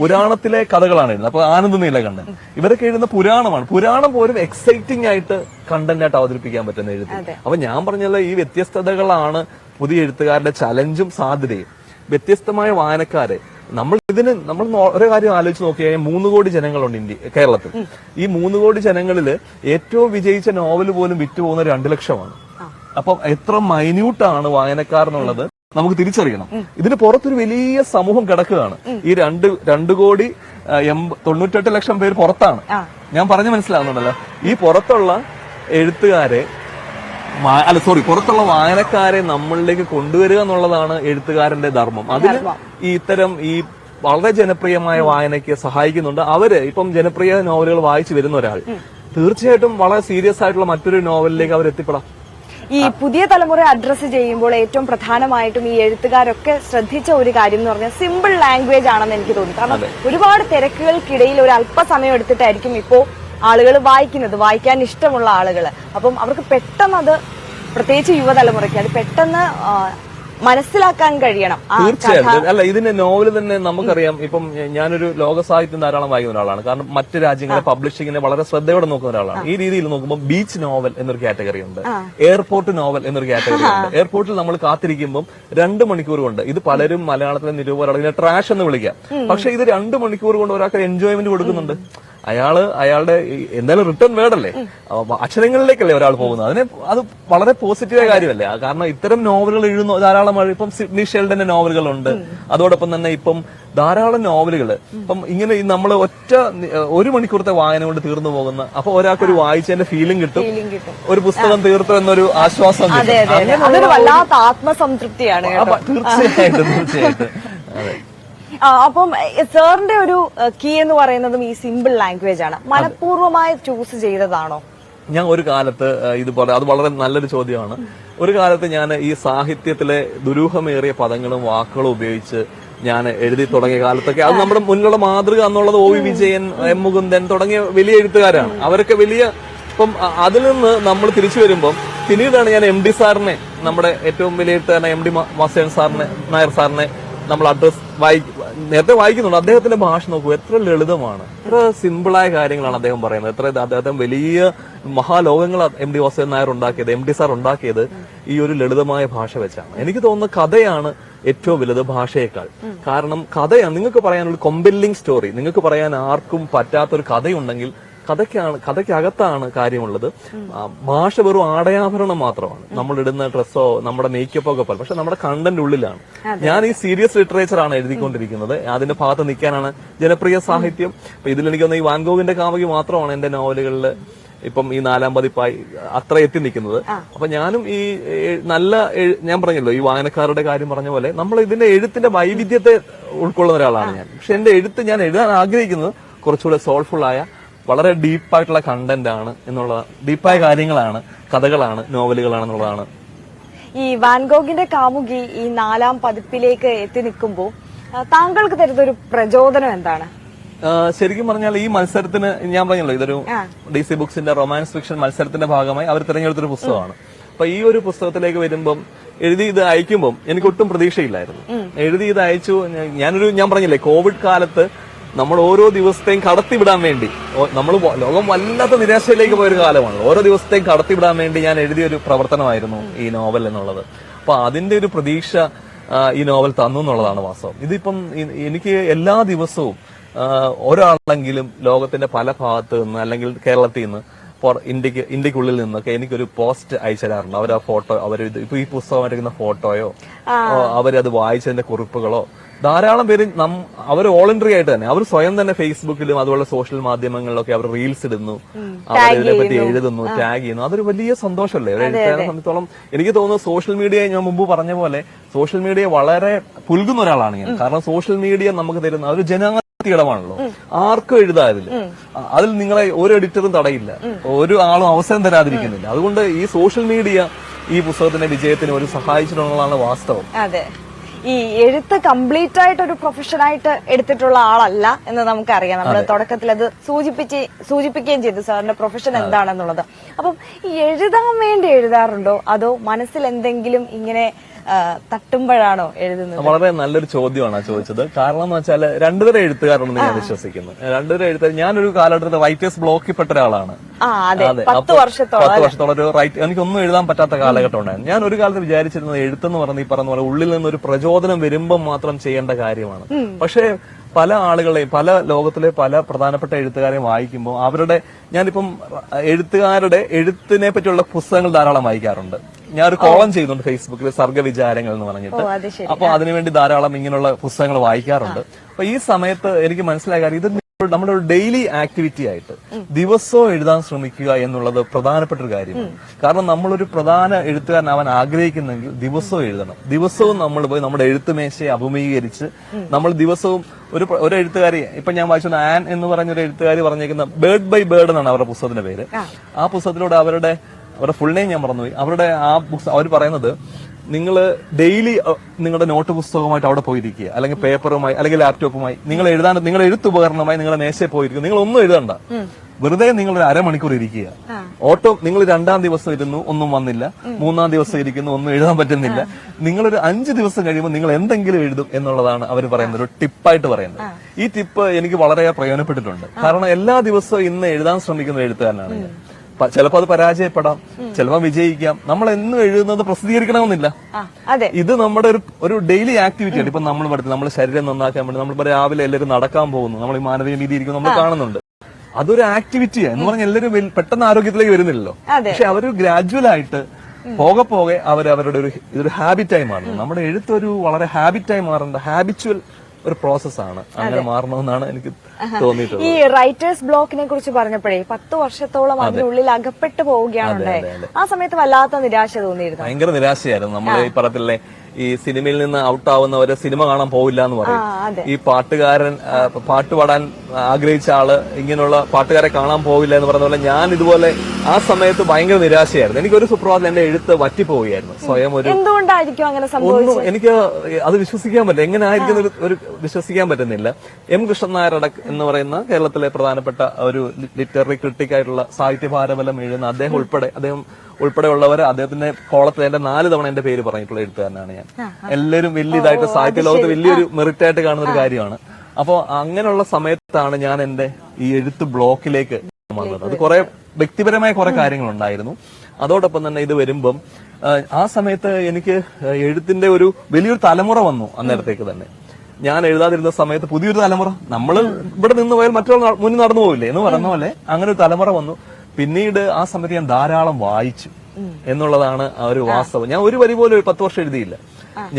പുരാണത്തിലെ കഥകളാണ് എഴുതുന്നത്. അപ്പൊ ആനന്ദ നീലകണ്ഠൻ, ഇവരൊക്കെ എഴുതുന്ന പുരാണമാണ്. പുരാണം പോലും എക്സൈറ്റിംഗ് ആയിട്ട് കണ്ടന്റ് ആയിട്ട് അവതരിപ്പിക്കാൻ പറ്റുന്ന എഴുത്ത്. അപ്പൊ ഞാൻ പറഞ്ഞല്ലോ, ഈ വ്യത്യസ്തതകളാണ് പുതിയ എഴുത്തുകാരുടെ ചലഞ്ചും സാധ്യതയും. വ്യത്യസ്തമായ വായനക്കാരെ നമ്മൾ ഓരോ കാര്യം ആലോചിച്ച് നോക്കിയാൽ 3 കോടി ജനങ്ങളുണ്ട് കേരളത്തിൽ. ഈ 3 കോടി ജനങ്ങളില് ഏറ്റവും വിജയിച്ച നോവൽ പോലും വിറ്റുപോകുന്ന 2 ലക്ഷമാണ്. അപ്പൊ എത്ര മൈന്യൂട്ടാണ് വായനക്കാരെന്നുള്ളത് നമുക്ക് തിരിച്ചറിയണം. ഇതിന് പുറത്തൊരു വലിയ സമൂഹം കിടക്കുകയാണ്. ഈ 2 കോടി 98 ലക്ഷം പേര് പുറത്താണ്. ഞാൻ പറഞ്ഞു മനസ്സിലാവുന്നുണ്ടല്ലോ. ഈ പുറത്തുള്ള എഴുത്തുകാരെ പുറത്തുള്ള വായനക്കാരെ നമ്മളിലേക്ക് കൊണ്ടുവരിക എന്നുള്ളതാണ് എഴുത്തുകാരന്റെ ധർമ്മം. അതിന് ഇത്തരം വളരെ ജനപ്രിയമായ വായനയ്ക്ക് സഹായിക്കുന്നുണ്ട്. അവര് ഇപ്പം ജനപ്രിയ നോവലുകൾ വായിച്ചു വരുന്ന ഒരാൾ തീർച്ചയായിട്ടും വളരെ സീരിയസ് ആയിട്ടുള്ള മറ്റൊരു നോവലിലേക്ക് അവർ എത്തിപ്പെടാം. ഈ പുതിയ തലമുറ അഡ്രസ് ചെയ്യുമ്പോൾ ഏറ്റവും പ്രധാനമായിട്ടും ഈ എഴുത്തുകാരൊക്കെ ശ്രദ്ധിച്ച ഒരു കാര്യം എന്ന് പറഞ്ഞാൽ സിമ്പിൾ ലാംഗ്വേജ് ആണെന്ന് എനിക്ക് തോന്നി. കാരണം ഒരുപാട് തിരക്കുകൾക്കിടയിൽ ഒരു അല്പസമയം എടുത്തിട്ടായിരിക്കും ഇപ്പോ ആളുകൾ വായിക്കുന്നത്, വായിക്കാൻ ഇഷ്ടമുള്ള ആളുകൾ. അപ്പം അവർക്ക് പെട്ടെന്ന് അത്, പ്രത്യേകിച്ച് യുവതലമുറയ്ക്ക് അത് പെട്ടെന്ന് മനസ്സിലാക്കാൻ കഴിയണം. തീർച്ചയായിട്ടും. അല്ല, ഇതിന്റെ നോവല് തന്നെ നമുക്കറിയാം. ഇപ്പം ഞാനൊരു ലോക സാഹിത്യം ധാരാളം വായിക്കുന്ന ഒരാളാണ്. കാരണം മറ്റു രാജ്യങ്ങളെ പബ്ലിഷിങ്ങിനെ വളരെ ശ്രദ്ധയോടെ നോക്കുന്ന ഒരാളാണ്. ഈ രീതിയിൽ നോക്കുമ്പോൾ ബീച്ച് നോവൽ എന്നൊരു കാറ്റഗറി ഉണ്ട്, എയർപോർട്ട് നോവൽ എന്നൊരു കാറ്റഗറി ഉണ്ട്. എയർപോർട്ടിൽ നമ്മൾ കാത്തിരിക്കുമ്പോൾ 2 മണിക്കൂർ കൊണ്ട്, ഇത് പലരും മലയാളത്തിലെ നിരൂപകർ അതിനെ ട്രാഷ് എന്ന് വിളിക്കാം, പക്ഷെ ഇത് 2 മണിക്കൂർ കൊണ്ട് ഒരാൾക്ക് എൻജോയ്മെന്റ് കൊടുക്കുന്നുണ്ട്. അയാളുടെ എന്തായാലും റിട്ടേൺ വേർഡല്ലേ, അക്ഷരങ്ങളിലേക്കല്ലേ ഒരാൾ പോകുന്നത്. അത് വളരെ പോസിറ്റീവായ കാര്യമല്ലേ. കാരണം ഇത്തരം നോവലുകൾ എഴുതുന്ന ധാരാളം, ഇപ്പം സിഡ്നി ഷെൽഡന്റെ നോവലുകളുണ്ട്. അതോടൊപ്പം തന്നെ ഇപ്പം ധാരാളം നോവലുകൾ ഇപ്പം ഇങ്ങനെ നമ്മൾ 1 മണിക്കൂറത്തെ വായന കൊണ്ട് തീർന്നു പോകുന്ന, അപ്പൊ ഒരാൾക്കൊരു വായിച്ചതിന്റെ ഫീലിംഗ് കിട്ടും, ഒരു പുസ്തകം തീർത്തു എന്നൊരു ആശ്വാസം കിട്ടും. അതൊരു വല്ലാത്ത ആത്മസംതൃപ്തിയാണ്. തീർച്ചയായിട്ടും. അതെ. അപ്പം സാറിന്റെ ഒരു കീ എന്ന് പറയുന്നതും ഈ സിമ്പിൾ ലാംഗ്വേജ് ആണ്. മനഃപൂർവ്വമായി ചൂസ് ചെയ്തതാണോ? ഞാൻ ഒരു കാലത്ത് ഇതുപോലെ, അത് വളരെ നല്ലൊരു ചോദ്യമാണ്. ഒരു കാലത്ത് ഞാൻ ഈ സാഹിത്യത്തിലെ ദുരൂഹമേറിയ പദങ്ങളും വാക്കുകളും ഉപയോഗിച്ച് ഞാൻ എഴുതി തുടങ്ങിയ കാലത്തൊക്കെ, അത് നമ്മുടെ മുന്നിലുള്ള മാതൃക എന്നുള്ളത് O V Vijayan, M Mukundan തുടങ്ങിയ വലിയ എഴുത്തുകാരാണ്. അവരൊക്കെ വലിയ, ഇപ്പം അതിൽ നിന്ന് നമ്മൾ തിരിച്ചു വരുമ്പം പിന്നീടാണ് ഞാൻ എം ഡി സാറിനെ, നമ്മുടെ ഏറ്റവും വലിയ എഴുത്തുകാരനെ എം ഡി വാസുദേവൻ സാറിനെ, നായർ സാറിനെ നമ്മൾ അഡ്രസ് നേരത്തെ വായിക്കുന്നുണ്ട്. അദ്ദേഹത്തിന്റെ ഭാഷ നോക്കൂ, എത്ര ലളിതമാണ്, എത്ര സിമ്പിളായ കാര്യങ്ങളാണ് അദ്ദേഹം പറയുന്നത്. അദ്ദേഹം വലിയ മഹാലോകങ്ങൾ എം ഡി വാസുദേവൻ നായർ ഉണ്ടാക്കിയത്, എം ഡി സാർ ഉണ്ടാക്കിയത് ഈ ഒരു ലളിതമായ ഭാഷ വെച്ചാണ്. എനിക്ക് തോന്നുന്നത് കഥയാണ് ഏറ്റവും വലുത് ഭാഷയേക്കാൾ. കാരണം കഥയാണ് നിങ്ങൾക്ക് പറയാനുള്ള കമ്പല്ലിംഗ് സ്റ്റോറി. നിങ്ങൾക്ക് പറയാൻ ആർക്കും പറ്റാത്തൊരു കഥയുണ്ടെങ്കിൽ കഥയ്ക്കകത്താണ് കാര്യമുള്ളത്. ഭാഷ വെറും ആടയാഭരണം മാത്രമാണ്. നമ്മൾ ഇടുന്ന ഡ്രസ്സോ നമ്മുടെ മേക്കപ്പോ ഒക്കെ പോലെ, പക്ഷെ നമ്മുടെ കണ്ടന്റ് ഉള്ളിലാണ്. ഞാൻ ഈ സീരിയസ് ലിറ്ററേച്ചർ ആണ് എഴുതിക്കൊണ്ടിരിക്കുന്നത്. അതിന്റെ ഭാഗത്ത് നിൽക്കാനാണ് ജനപ്രിയ സാഹിത്യം. ഇപ്പൊ ഇതിലെനിക്കൊന്ന് ഈ വാൻ ഗോഗിന്റെ കാമുകി മാത്രമാണ് എന്റെ നോവലുകളിൽ ഇപ്പം ഈ 4ാം പതിപ്പായി അത്ര എത്തി നിൽക്കുന്നത്. അപ്പൊ ഞാനും ഈ ഞാൻ പറഞ്ഞല്ലോ, ഈ വായനക്കാരുടെ കാര്യം പറഞ്ഞ പോലെ നമ്മൾ ഇതിന്റെ എഴുത്തിന്റെ വൈവിധ്യത്തെ ഉൾക്കൊള്ളുന്ന ഒരാളാണ് ഞാൻ. പക്ഷെ എന്റെ എഴുത്ത്, ഞാൻ എഴുതാൻ ആഗ്രഹിക്കുന്നത് കുറച്ചുകൂടെ സോൾഫുൾ ആയ, വളരെ ഡീപ്പായിട്ടുള്ള കണ്ടന്റ് ആണ് എന്നുള്ള, ഡീപ്പായ കാര്യങ്ങളാണ്, കഥകളാണ്, നോവലുകളാണെന്നുള്ളതാണ്. ഈ വാൻ ഗോഗിന്റെ കാമുകി ഈ 4ാം പതിപ്പിലേക്ക് എത്തി നിൽക്കുമ്പോൾ താങ്കൾക്ക് തരുന്ന ഒരു പ്രചോദനം എന്താണ്? ശരിക്കും പറഞ്ഞാൽ ഈ മത്സരത്തിന്, ഞാൻ പറഞ്ഞല്ലോ, ഇതൊരു DC ബുക്സിന്റെ റൊമാൻസ് ഫിക്ഷൻ മത്സരത്തിന്റെ ഭാഗമായി അവർ തിരഞ്ഞെടുത്തൊരു പുസ്തകമാണ്. അപ്പൊ ഈ ഒരു പുസ്തകത്തിലേക്ക് വരുമ്പം, എഴുതി ഇത് അയക്കുമ്പം എനിക്ക് ഒട്ടും പ്രതീക്ഷയില്ലായിരുന്നു. എഴുതി ഇത് അയച്ചു. ഞാൻ പറഞ്ഞില്ലേ, കോവിഡ് കാലത്ത് നമ്മൾ ഓരോ ദിവസത്തെയും കടത്തിവിടാൻ വേണ്ടി, നമ്മൾ ലോകം വല്ലാത്ത നിരാശയിലേക്ക് പോയൊരു കാലമാണ്. ഓരോ ദിവസത്തെയും കടത്തിവിടാൻ വേണ്ടി ഞാൻ എഴുതിയൊരു പ്രവർത്തനമായിരുന്നു ഈ നോവൽ എന്നുള്ളത്. അപ്പൊ അതിന്റെ ഒരു പ്രതീക്ഷ ഈ നോവൽ തന്നു എന്നുള്ളതാണ് വാസ്തവം. ഇതിപ്പം എനിക്ക് എല്ലാ ദിവസവും ഒരാളെങ്കിലും ലോകത്തിന്റെ പല ഭാഗത്ത് നിന്ന്, അല്ലെങ്കിൽ കേരളത്തിൽ നിന്ന്, ഇന്ത്യക്കുള്ളിൽ നിന്നൊക്കെ എനിക്കൊരു പോസ്റ്റ് അയച്ചു തരാറുണ്ട്. അവർ ആ ഫോട്ടോ, ഇപ്പൊ ഈ പുസ്തകമായിരിക്കുന്ന ഫോട്ടോയോ അവരത് വായിച്ചതിന്റെ കുറിപ്പുകളോ, ധാരാളം പേര് അവർ വോളണ്ടറി ആയിട്ട് തന്നെ, അവർ സ്വയം തന്നെ ഫേസ്ബുക്കിലും അതുപോലെ സോഷ്യൽ മാധ്യമങ്ങളിലൊക്കെ അവർ റീൽസ് ഇടുന്നു, അവർ ഇതിനെ പറ്റി എഴുതുന്നു, ടാഗ് ചെയ്യുന്നു. അതൊരു വലിയ സന്തോഷമല്ലേ ഒരു എഴുത്തുകാരനെ സംബന്ധിച്ചോളം. എനിക്ക് തോന്നുന്നു സോഷ്യൽ മീഡിയയെ, ഞാൻ മുമ്പ് പറഞ്ഞ പോലെ, സോഷ്യൽ മീഡിയ വളരെ പുൽകുന്ന ഒരാളാണ് ഞാൻ. കാരണം സോഷ്യൽ മീഡിയ നമുക്ക് തരുന്ന ഒരു ഇടമാണല്ലോ, ആർക്കും എഴുതാതില്ല. അതിൽ നിങ്ങളെ ഒരു എഡിറ്ററും തടയില്ല, ഒരു ആളും അവസരം തരാതിരിക്കുന്നില്ല. അതുകൊണ്ട് ഈ സോഷ്യൽ മീഡിയ ഈ പുസ്തകത്തിന്റെ വിജയത്തിന് ഒരു സഹായിച്ചിട്ടുള്ളതാണ് വാസ്തവം. അതെ, ഈ എഴുത്ത് കംപ്ലീറ്റ് ആയിട്ട് ഒരു പ്രൊഫഷനായിട്ട് എടുത്തിട്ടുള്ള ആളല്ല എന്ന് നമുക്കറിയാം. നമ്മൾ തുടക്കത്തിൽ അത് സൂചിപ്പിക്കുകയും ചെയ്തു സാറിന്റെ പ്രൊഫഷൻ എന്താണെന്നുള്ളത്. അപ്പം ഈ എഴുതാൻ വേണ്ടി എഴുതാറുണ്ടോ, അതോ മനസ്സിൽ എന്തെങ്കിലും ഇങ്ങനെ തട്ടുമ്പോഴാണോ എഴുതുന്നത്? വളരെ നല്ലൊരു ചോദ്യമാണ് ചോദിച്ചത്. കാരണം എന്ന് വെച്ചാൽ രണ്ടുതരം എഴുത്തുകാരുണ്ടെന്ന് ഞാൻ വിശ്വസിക്കുന്നു. രണ്ടുതരം എഴുത്തുകാർ, ഞാനൊരു കാലഘട്ടത്തിൽ റൈറ്റേഴ്സ് ബ്ലോക്കിൽ പെട്ട ഒരാളാണ്. അതെ, 10 വർഷത്തോളം ഒരു എനിക്കൊന്നും എഴുതാൻ പറ്റാത്ത കാലഘട്ടം ഉണ്ടായിരുന്നു. ഞാൻ ഒരു കാലത്ത് വിചാരിച്ചിരുന്നത് എഴുത്തെന്ന് പറഞ്ഞ ഈ പറഞ്ഞ പോലെ ഉള്ളിൽ നിന്നൊരു പ്രചോദനം വരുമ്പം മാത്രം ചെയ്യേണ്ട കാര്യമാണ്. പക്ഷേ പല ആളുകളെയും, പല ലോകത്തിലെ പല പ്രധാനപ്പെട്ട എഴുത്തുകാരെയും വായിക്കുമ്പോൾ ഞാനിപ്പം എഴുത്തുകാരുടെ എഴുത്തിനെ പറ്റിയുള്ള പുസ്തകങ്ങൾ ധാരാളം വായിക്കാറുണ്ട്. ഞാനൊരു കോളം ചെയ്യുന്നുണ്ട് ഫേസ്ബുക്കിൽ, സർഗവിചാരങ്ങൾ എന്ന് പറഞ്ഞിട്ട്. അപ്പൊ അതിനുവേണ്ടി ധാരാളം ഇങ്ങനെയുള്ള പുസ്തകങ്ങൾ വായിക്കാറുണ്ട്. അപ്പൊ ഈ സമയത്ത് എനിക്ക് മനസ്സിലായ കാര്യം, ഇത് നമ്മുടെ ഒരു ഡെയിലി ആക്ടിവിറ്റി ആയിട്ട് ദിവസവും എഴുതാൻ ശ്രമിക്കുക എന്നുള്ളത് പ്രധാനപ്പെട്ട ഒരു കാര്യമാണ്. കാരണം നമ്മളൊരു പ്രധാന എഴുത്തുകാരനാവാൻ ആഗ്രഹിക്കുന്നെങ്കിൽ ദിവസവും എഴുതണം. ദിവസവും നമ്മൾ പോയി നമ്മുടെ എഴുത്തുമേശയെ അഭിമുഖീകരിച്ച് നമ്മൾ ദിവസവും ഒരു എഴുത്തുകാരി, ഇപ്പൊ ഞാൻ വായിച്ചു ആൻ എന്ന് പറഞ്ഞൊരു എഴുത്തുകാരി പറഞ്ഞേക്കുന്ന ബേർഡ് ബൈ ബേർഡ് എന്നാണ് അവരുടെ പുസ്തകത്തിന്റെ പേര്. ആ പുസ്തകത്തിലൂടെ അവരുടെ ഫുൾ നെയിം ഞാൻ മറന്നുപോയി. അവർ പറയുന്നത്, നിങ്ങൾ ഡെയിലി നിങ്ങളുടെ നോട്ട് പുസ്തകവുമായിട്ട് അവിടെ പോയിരിക്കുക, അല്ലെങ്കിൽ പേപ്പറുമായി അല്ലെങ്കിൽ ലാപ്ടോപ്പുമായി, നിങ്ങൾ എഴുത്തുപകരണമായി നിങ്ങളുടെ മേശയിൽ പോയിരിക്കുക. നിങ്ങൾ ഒന്നും എഴുതണ്ട, വെറുതെ നിങ്ങൾ ഒരു അരമണിക്കൂർ ഇരിക്കുക. ഓട്ടോ നിങ്ങൾ 2-ാം ദിവസം ഇരുന്നു, ഒന്നും വന്നില്ല. 3-ാം ദിവസം ഇരിക്കുന്നു, ഒന്നും എഴുതാൻ പറ്റുന്നില്ല. നിങ്ങളൊരു 5 ദിവസം കഴിയുമ്പോൾ നിങ്ങൾ എന്തെങ്കിലും എഴുതും എന്നുള്ളതാണ് അവർ പറയുന്നത്, ഒരു ടിപ്പായിട്ട് പറയുന്നത്. ഈ ടിപ്പ് എനിക്ക് വളരെ പ്രയോജനപ്പെട്ടിട്ടുണ്ട്. കാരണം എല്ലാ ദിവസവും ഇന്ന് എഴുതാൻ ശ്രമിക്കുന്ന ഒരു എഴുത്തുകാരനാണ് ഞാൻ. ചിലപ്പോൾ അത് പരാജയപ്പെടാം, ചിലപ്പോൾ വിജയിക്കാം. നമ്മൾ എന്നും എഴുതുന്നത് പ്രസിദ്ധീകരിക്കണമെന്നില്ല. ഇത് നമ്മുടെ ഒരു ഡെയിലി ആക്ടിവിറ്റി ആണ്. ഇപ്പൊ നമ്മൾ പഠിത്തം, നമ്മുടെ ശരീരം നന്നാക്കാൻ വേണ്ടി നമ്മൾ രാവിലെ എല്ലാവരും നടക്കാൻ പോകുന്നു, നമ്മൾ ഈ മാനവീയ വീതി ഇരിക്കുന്നു, നമ്മൾ കാണുന്നുണ്ട്. അതൊരു ആക്ടിവിറ്റിയാണ് എന്ന് പറഞ്ഞാൽ എല്ലാവരും പെട്ടെന്ന് ആരോഗ്യത്തിലേക്ക് വരുന്നില്ലല്ലോ. പക്ഷെ അവർ ഗ്രാജുവൽ ആയിട്ട് പോകെ അവരുടെ ഇതൊരു ഹാബിറ്റായി മാറുന്നു. നമ്മുടെ എഴുത്തൊരു വളരെ ഹാബിറ്റായി മാറേണ്ട ഹാബിച്വൽ ഒരു പ്രോസസ്സാണ്. അങ്ങനെ മാറണമെന്നാണ് എനിക്ക് തോന്നിയിട്ടുള്ളത്. ഈ റൈറ്റേഴ്സ് ബ്ലോക്കിനെ കുറിച്ച് പറഞ്ഞപ്പോഴേ 10 വർഷത്തോളം അതിനുള്ളിൽ അകപ്പെട്ടു പോവുകയാണ്. ആ സമയത്ത് വല്ലാത്ത നിരാശ തോന്നിയിരുന്നു. ഭയങ്കര നിരാശയായിരുന്നു. നമ്മൾ ഈ പറയത്തില്ലേ, ഈ സിനിമയിൽ നിന്ന് ഔട്ട് ആവുന്നവര് സിനിമ കാണാൻ പോവില്ല എന്ന് പറയും. ഈ പാട്ടുകാരൻ പാട്ട് പാടാൻ ആഗ്രഹിച്ച ആള് ഇങ്ങനെയുള്ള പാട്ടുകാരെ കാണാൻ പോവില്ല എന്ന് പറഞ്ഞ പോലെ ഞാൻ ഇതുപോലെ ആ സമയത്ത് ഭയങ്കര നിരാശയായിരുന്നു. എനിക്കൊരു സുപ്രഭാതത്തിൽ എന്റെ എഴുത്ത് വറ്റിപ്പോവുകയായിരുന്നു. സ്വയം ഒരു എന്തുകൊണ്ടായിരിക്കും അങ്ങനെ സംഭവിച്ചത്? എനിക്ക് അത് വിശ്വസിക്കാൻ പറ്റില്ല. എങ്ങനെ ആയിരിക്കും ഒരു വിശ്വസിക്കാൻ പറ്റുന്നില്ല. എം കൃഷ്ണൻ നായർ എന്ന് പറയുന്ന കേരളത്തിലെ പ്രധാനപ്പെട്ട ഒരു ലിറ്റററി ക്രിട്ടിക് ആയിട്ടുള്ള സാഹിത്യഭാരബലം എഴുതുന്ന അദ്ദേഹം ഉൾപ്പെടെയുള്ളവർ അദ്ദേഹത്തിന്റെ കോളത്തിൽ എന്റെ 4 തവണ എന്റെ പേര് പറഞ്ഞിട്ടുള്ള എഴുത്തുകാരനാണ് ഞാൻ. എല്ലാവരും വലിയ ഇതായിട്ട് സാഹിത്യ ലോകത്ത് വലിയൊരു മെറിറ്റ് ആയിട്ട് കാണുന്ന ഒരു കാര്യമാണ്. അപ്പോ അങ്ങനെയുള്ള സമയത്താണ് ഞാൻ എന്റെ ഈ എഴുത്ത് ബ്ലോക്കിലേക്ക് വന്നത്. അത് കുറെ വ്യക്തിപരമായ കുറെ കാര്യങ്ങളുണ്ടായിരുന്നു. അതോടൊപ്പം തന്നെ ഇത് വരുമ്പം ആ സമയത്ത് എനിക്ക് എഴുത്തിന്റെ ഒരു വലിയൊരു തലമുറ വന്നു. അന്നേരത്തേക്ക് തന്നെ ഞാൻ എഴുതാതിരുന്ന സമയത്ത് പുതിയൊരു തലമുറ, നമ്മൾ ഇവിടെ നിന്ന് പോയാൽ മറ്റൊരാൾ മുന്നിൽ നടന്നു പോവില്ലേ എന്ന് പറഞ്ഞ പോലെ അങ്ങനെ ഒരു തലമുറ വന്നു. പിന്നീട് ആ സമയത്ത് ഞാൻ ധാരാളം വായിച്ചു എന്നുള്ളതാണ് ആ ഒരു വാസ്തവം. ഞാൻ ഒരു വരി പോലും 10 വർഷം എഴുതിയില്ല.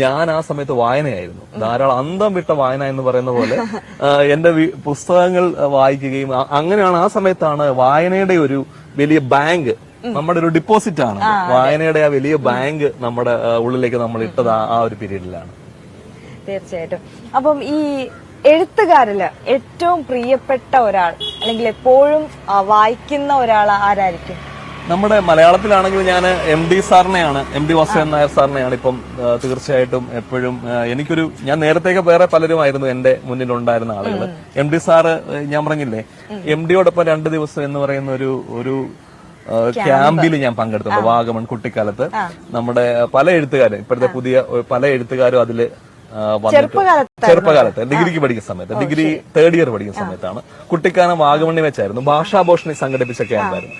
ഞാൻ ആ സമയത്ത് വായനയായിരുന്നു. ധാരാളം അന്തം വിട്ട വായന എന്ന് പറയുന്ന പോലെ എന്റെ പുസ്തകങ്ങൾ വായിക്കുകയും അങ്ങനെയാണ്. ആ സമയത്താണ് വായനയുടെ ഒരു വലിയ ബാങ്ക്, നമ്മുടെ ഒരു ഡെപ്പോസിറ്റ് ആണ് വായനയുടെ ആ വലിയ ബാങ്ക് നമ്മുടെ ഉള്ളിലേക്ക് നമ്മൾ ഇട്ടത് ആ ഒരു പീരീഡിലാണ്. തീർച്ചയായിട്ടും. അപ്പം ഈ എഴുത്തുകാരില് ഏറ്റവും പ്രിയപ്പെട്ട ഒരാൾ അല്ലെങ്കിൽ എപ്പോഴും വായിക്കുന്ന ഒരാൾ ആരായിരിക്കും? നമ്മുടെ മലയാളത്തിലാണെങ്കിൽ ഞാൻ MD സാറിനെയാണ്, MD വാസുദേവൻ നായർ സാറിനെയാണ് ഇപ്പം തീർച്ചയായിട്ടും എപ്പോഴും ഞാൻ നേരത്തേക്ക് വേറെ പലരുമായിരുന്നു എന്റെ മുന്നിലുണ്ടായിരുന്ന ആളുകൾ. MD സാറ് ഞാൻ പറഞ്ഞില്ലേ, MDയോടൊപ്പം 2 ദിവസം എന്ന് പറയുന്ന ഒരു ക്യാമ്പിൽ ഞാൻ പങ്കെടുത്തിട്ടുണ്ട് വാഗമൺ കുട്ടിക്കാലത്ത്. നമ്മുടെ പല എഴുത്തുകാരും, ഇപ്പോഴത്തെ പുതിയ പല എഴുത്തുകാരും അതില് ചെറുപ്പകാലത്ത് ഡിഗ്രിക്ക് പഠിക്കുന്ന സമയത്ത്, ഡിഗ്രി 3rd ഇയർ പഠിക്കുന്ന സമയത്താണ്. കുട്ടിക്കാനം വാഗമണ്ണി വെച്ചായിരുന്നു. ഭാഷാഭൂഷണി സംഘടിപ്പിച്ച ക്യാമ്പായിരുന്നു.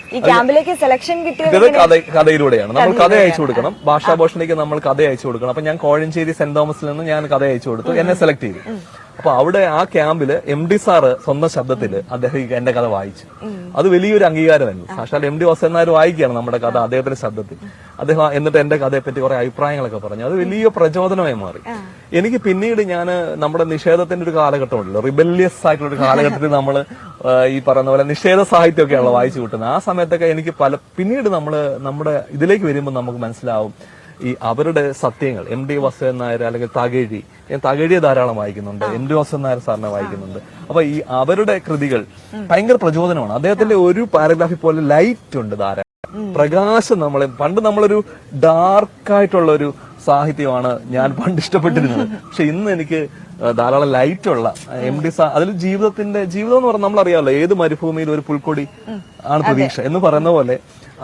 ഇത് കഥയിലൂടെയാണ്. നമ്മൾ കഥ അയച്ചു കൊടുക്കണം. ഭാഷാഭൂഷണിക്ക് നമ്മൾ കഥ അയച്ചു കൊടുക്കണം. അപ്പൊ ഞാൻ കോഴഞ്ചേരി സെന്റ് തോമസിൽ നിന്ന് ഞാൻ കഥ അയച്ചു കൊടുത്തു. എന്നെ സെലക്ട് ചെയ്തു. അപ്പൊ അവിടെ ആ ക്യാമ്പില് MD സാറ് സ്വന്തം ശബ്ദത്തില് അദ്ദേഹം എന്റെ കഥ വായിച്ചു. അത് വലിയൊരു അംഗീകാരമായിരുന്നു. സാക്ഷാൽ MD വാസുദേവൻ നായർ വായിക്കുകയാണ് നമ്മുടെ കഥ അദ്ദേഹത്തിന്റെ ശബ്ദത്തിൽ. അദ്ദേഹം എന്നിട്ട് എന്റെ കഥയെ പറ്റി കുറെ അഭിപ്രായങ്ങളൊക്കെ പറഞ്ഞു. അത് വലിയ പ്രചോദനമായി മാറി. എനിക്ക് പിന്നീട് ഞാൻ നമ്മുടെ നിഷേധത്തിന്റെ ഒരു കാലഘട്ടം ഉണ്ടല്ലോ, റിബല്യസ് ആയിട്ടുള്ള ഒരു കാലഘട്ടത്തിൽ നമ്മൾ ഈ പറയുന്ന പോലെ നിഷേധ സാഹിത്യമൊക്കെയാണല്ലോ വായിച്ചു കൂട്ടുന്നത്. ആ സമയത്തൊക്കെ എനിക്ക് പിന്നീട് നമ്മുടെ ഇതിലേക്ക് വരുമ്പോൾ നമുക്ക് മനസ്സിലാവും ഈ അവരുടെ സത്യങ്ങൾ. MD വാസുദേവൻ നായർ അല്ലെങ്കിൽ തകഴി, ഞാൻ തകഴിയെ ധാരാളം വായിക്കുന്നുണ്ട്. MD വാസുദേവൻ നായർ സാറിനെ വായിക്കുന്നുണ്ട്. അപ്പൊ ഈ അവരുടെ കൃതികൾ ഭയങ്കര പ്രചോദനമാണ്. അദ്ദേഹത്തിന്റെ ഒരു പാരഗ്രാഫിൽ പോലെ ലൈറ്റ് ഉണ്ട്, ധാരാളം പ്രകാശം. പണ്ട് നമ്മളൊരു ഡാർക്കായിട്ടുള്ള ഒരു സാഹിത്യമാണ് ഞാൻ പണ്ട് ഇഷ്ടപ്പെട്ടിരുന്നത്. പക്ഷെ ഇന്ന് എനിക്ക് ധാരാളം ലൈറ്റുള്ള MD അതിൽ ജീവിതം എന്ന് പറഞ്ഞാൽ നമ്മളറിയാമല്ലോ, ഏത് മരുഭൂമിയിൽ ഒരു പുൽക്കൊടി ആണ് പ്രതീക്ഷ എന്ന് പറയുന്ന പോലെ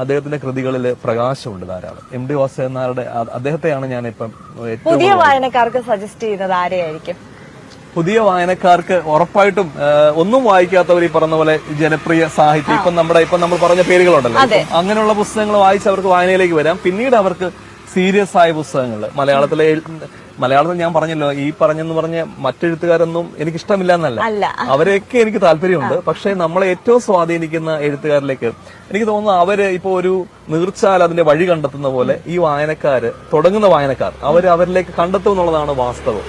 അദ്ദേഹത്തിന്റെ കൃതികളിൽ പ്രകാശമുണ്ട് ധാരാളം. MD വാസുദേവൻ നായരുടെ അദ്ദേഹത്തെയാണ് ഞാൻ ഇപ്പം പുതിയ വായനക്കാർക്ക് സജസ്റ്റ് ചെയ്യുന്നത് ആരെയായിരിക്കും? പുതിയ വായനക്കാർക്ക് ഉറപ്പായിട്ടും ഒന്നും വായിക്കാത്തവർ ഈ പറഞ്ഞ പോലെ ജനപ്രിയ സാഹിത്യം, ഇപ്പം നമ്മൾ പറഞ്ഞ പേരുകളുണ്ടല്ലോ, അങ്ങനെയുള്ള പുസ്തകങ്ങൾ വായിച്ച് അവർക്ക് വായനയിലേക്ക് വരാം. പിന്നീട് അവർക്ക് സീരിയസ് ആയ പുസ്തകങ്ങൾ മലയാളത്തിൽ ഞാൻ പറഞ്ഞല്ലോ, ഈ പറഞ്ഞ മറ്റെഴുത്തുകാരൊന്നും എനിക്ക് ഇഷ്ടമില്ല എന്നല്ല, അവരെയൊക്കെ എനിക്ക് താല്പര്യമുണ്ട്. പക്ഷെ നമ്മളെ ഏറ്റവും സ്വാധീനിക്കുന്ന എഴുത്തുകാരിലേക്ക് എനിക്ക് തോന്നുന്നു അവര് ഇപ്പൊ ഒരു നീർച്ചാൽ അതിന്റെ വഴി കണ്ടെത്തുന്ന പോലെ ഈ തുടങ്ങുന്ന വായനക്കാർ അവരിലേക്ക് കണ്ടെത്തും എന്നുള്ളതാണ് വാസ്തവം.